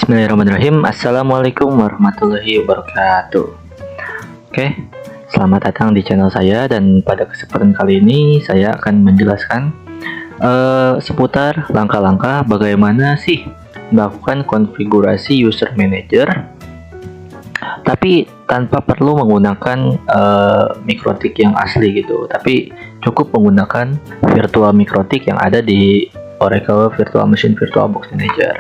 Bismillahirrahmanirrahim. Assalamualaikum warahmatullahi wabarakatuh. Oke, selamat datang di channel saya, dan pada kesempatan kali ini saya akan menjelaskan seputar langkah-langkah bagaimana sih melakukan konfigurasi user manager tapi tanpa perlu menggunakan MikroTik yang asli gitu, tapi cukup menggunakan virtual MikroTik yang ada di Oracle Virtual Machine VirtualBox Manager.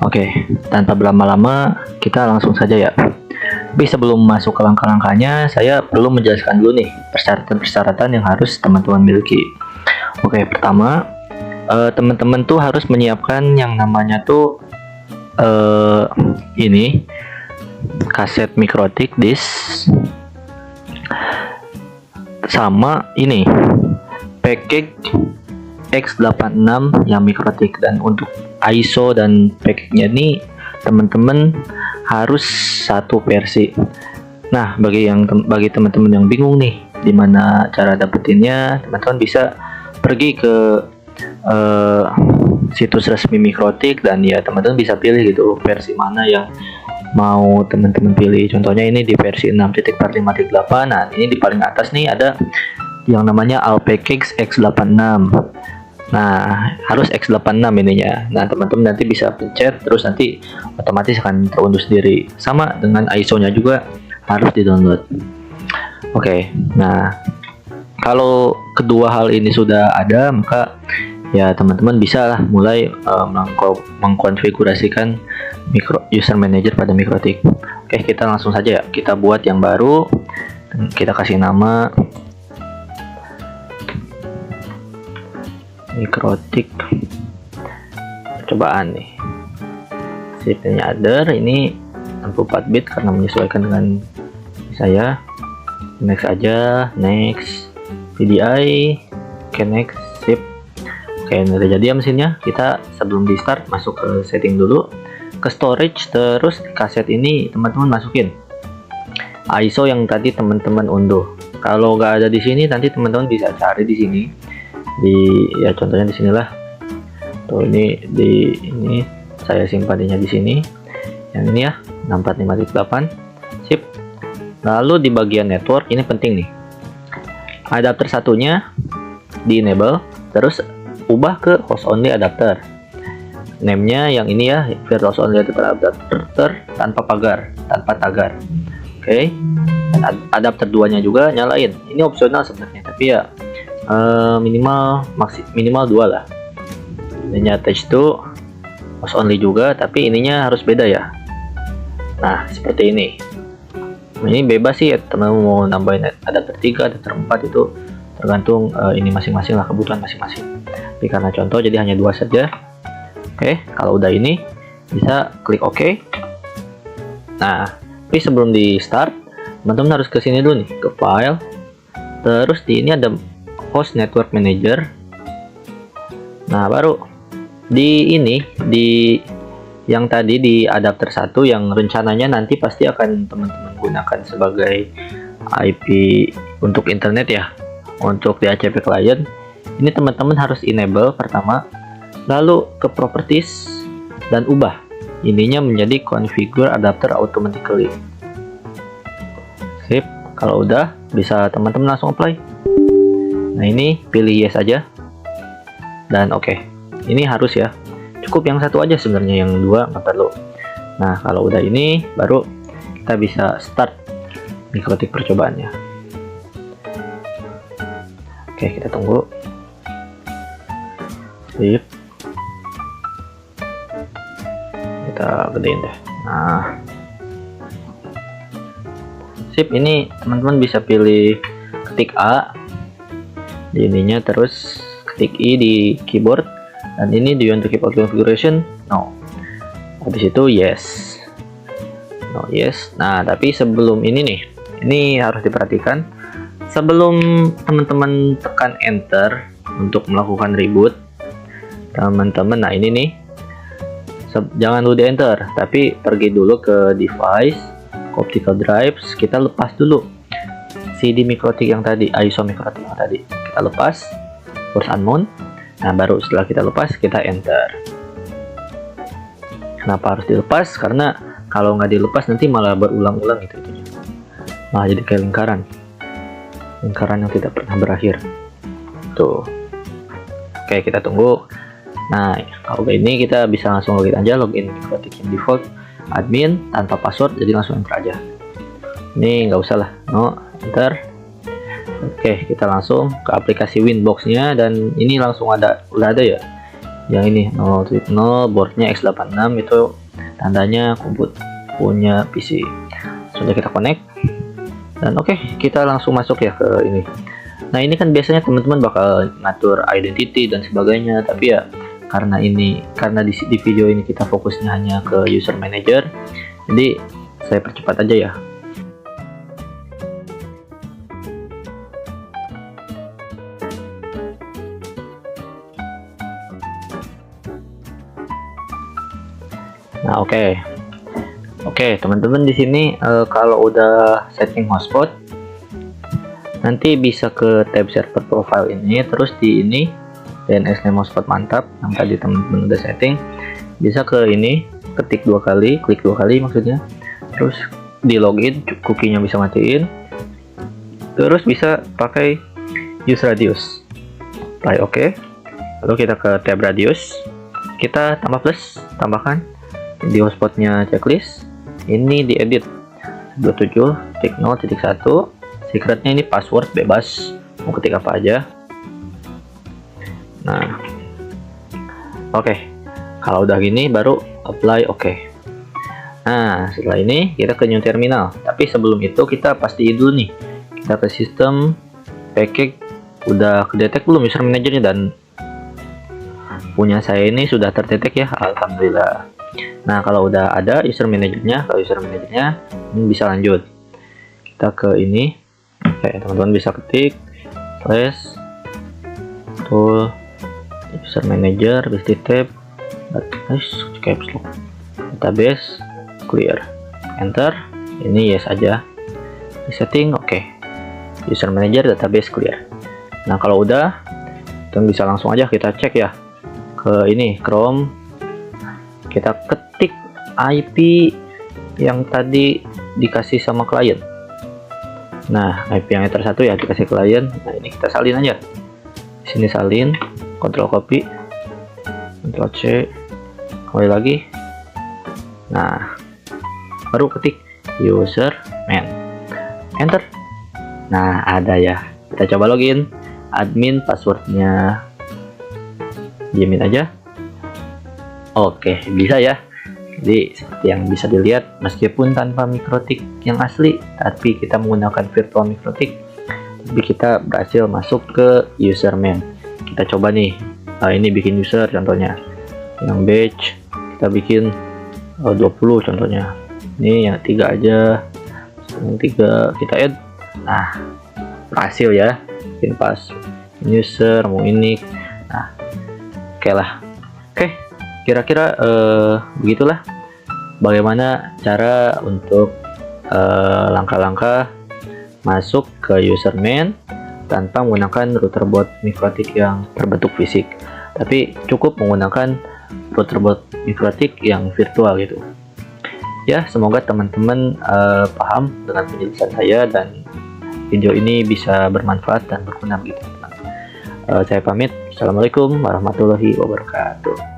Oke, tanpa berlama-lama kita langsung saja ya. Tapi sebelum masuk ke langkah-langkahnya, saya perlu menjelaskan dulu nih persyaratan-persyaratan yang harus teman-teman miliki. Oke, pertama, teman-teman tuh harus menyiapkan yang namanya tuh ini kaset MikroTik disk, sama ini package X86 yang MikroTik. Dan untuk ISO dan package-nya ini teman-teman harus satu versi. Nah, bagi teman-teman yang bingung nih dimana cara dapetinnya, teman-teman bisa pergi ke situs resmi MikroTik, dan ya teman-teman bisa pilih gitu versi mana yang mau teman-teman pilih. Contohnya ini di versi 6.45.8. Nah, ini di paling atas nih ada yang namanya All Package X86. Nah, harus X86 ininya. Nah, teman-teman nanti bisa pencet, terus nanti otomatis akan terunduh sendiri. Sama dengan ISO-nya juga harus di-download. Oke, nah kalau kedua hal ini sudah ada, maka ya teman-teman bisa lah mulai mengkonfigurasikan user manager pada MikroTik. Oke, kita langsung saja ya. Kita buat yang baru, kita kasih nama MikroTik percobaan nih. Chipnya other, ini 64 bit karena menyesuaikan dengan saya. Next aja, next VDI, oke next, sip. Oke, ini udah jadi ya mesinnya. Kita sebelum di start masuk ke setting dulu, ke storage, terus di kaset ini teman-teman masukin ISO yang tadi teman-teman unduh. Kalau nggak ada di sini, nanti teman-teman bisa cari di sini. Ya contohnya di sinilah tuh, ini saya simpaninya di sini, yang ini ya 645.8, sip. Lalu di bagian network ini penting nih, adapter satunya di enable, terus ubah ke host only adapter, name-nya yang ini ya, virtual host only adapter tanpa tagar. Oke. Dan adapter 2 nya juga nyalain, ini opsional sebenarnya, tapi ya minimal 2 lah. Ini attach to host only juga, tapi ininya harus beda ya. Nah, seperti ini. Ini bebas sih ya, teman mau nambahin adapter 3, adapter 4 itu tergantung ini masing-masing lah, kebutuhan masing-masing. Tapi karena contoh jadi hanya 2 saja. Oke, kalau udah ini bisa klik OK. Nah, tapi sebelum di start, teman-teman harus ke sini dulu nih, ke file. Terus di ini ada host network manager. Nah, baru di yang tadi di adapter 1 yang rencananya nanti pasti akan teman-teman gunakan sebagai IP untuk internet ya, untuk DHCP client. Ini teman-teman harus enable pertama, lalu ke properties dan ubah ininya menjadi configure adapter automatically. Sip. Kalau udah, bisa teman-teman langsung apply. Nah, ini pilih yes aja dan oke. Ini harus ya, cukup yang satu aja sebenarnya, yang 2 nggak perlu. Nah, kalau udah ini baru kita bisa start MikroTik percobaannya. Oke, kita tunggu. Sip, kita gedein deh. Nah, sip. Ini teman-teman bisa pilih ketik A di ininya, terus ketik I di keyboard, dan ini do you want to keep out configuration? No. Habis itu yes. No, yes. Nah, tapi sebelum ini nih, ini harus diperhatikan. Sebelum teman-teman tekan enter untuk melakukan reboot, teman-teman, nah ini nih, jangan dulu di enter, tapi pergi dulu ke device, optical drives, kita lepas dulu CD MikroTik yang tadi, ISO MikroTik yang tadi kita lepas, force unmount. Nah, baru setelah kita lepas, kita enter. Kenapa harus dilepas? Karena kalau nggak dilepas nanti malah berulang-ulang gitu, malah jadi kayak lingkaran yang tidak pernah berakhir tuh. Oke, kita tunggu. Nah, kalau ini kita bisa langsung login aja, login MikroTik yang default admin tanpa password, jadi langsung enter aja. Ini nggak usah lah, no, enter. Oke, kita langsung ke aplikasi Winbox nya, dan ini langsung udah ada ya yang ini 0.0 boardnya x86, itu tandanya komputer punya PC. Sudah kita connect, dan oke, kita langsung masuk ya ke ini. Nah, ini kan biasanya teman-teman bakal ngatur identity dan sebagainya, tapi ya karena di video ini kita fokusnya hanya ke user manager, jadi saya percepat aja ya. Nah, oke, teman-teman di sini kalau udah setting hotspot, nanti bisa ke tab server profile ini, terus di ini DNS name hotspot mantap yang tadi teman-teman udah setting, bisa ke ini, klik dua kali maksudnya, terus di login, cookie-nya bisa matiin, terus bisa pakai use radius, apply oke. Lalu kita ke tab radius, kita tambahkan di hotspotnya checklist, ini diedit 27.0.1, secretnya ini password bebas, mau ketik apa aja. Nah, oke, kalau udah gini baru apply oke. Nah, setelah ini kita ke new terminal, tapi sebelum itu kita pastiin dulu nih, kita ke sistem package udah kedetek belum user manajernya, dan punya saya ini sudah terdetek ya, alhamdulillah. Nah, kalau udah ada user manajernya, ini bisa lanjut. Kita ke ini, oke, teman-teman bisa ketik slash tool user manager, bisa tab database clear, enter. Ini yes aja, di setting oke, user manager database clear. Nah, kalau udah, kita bisa langsung aja kita cek ya ke ini Chrome, kita ketik IP yang tadi dikasih sama klien. Nah, IP yang enter 1 ya dikasih klien. Nah, ini kita salin aja. Di sini salin, Ctrl copy, Ctrl C, kembali lagi. Nah, baru ketik username, enter. Nah, ada ya. Kita coba login, admin passwordnya diamin aja. Oke, bisa ya. Jadi seperti yang bisa dilihat, meskipun tanpa MikroTik yang asli, tapi kita menggunakan virtual MikroTik, tapi kita berhasil masuk ke username. Kita coba nih, ini bikin user contohnya, yang batch kita bikin 20 contohnya. Ini yang 3 aja, yang 3 kita add. Nah, berhasil ya, bikin pas user mau ini. Nah, oke lah. Oke, kira-kira begitulah bagaimana cara untuk langkah-langkah masuk ke username tanpa menggunakan router boot MikroTik yang berbentuk fisik, tapi cukup menggunakan router boot MikroTik yang virtual gitu ya. Semoga teman-teman paham dengan penjelasan saya dan video ini bisa bermanfaat dan berguna gitu. Saya pamit. Assalamualaikum warahmatullahi wabarakatuh.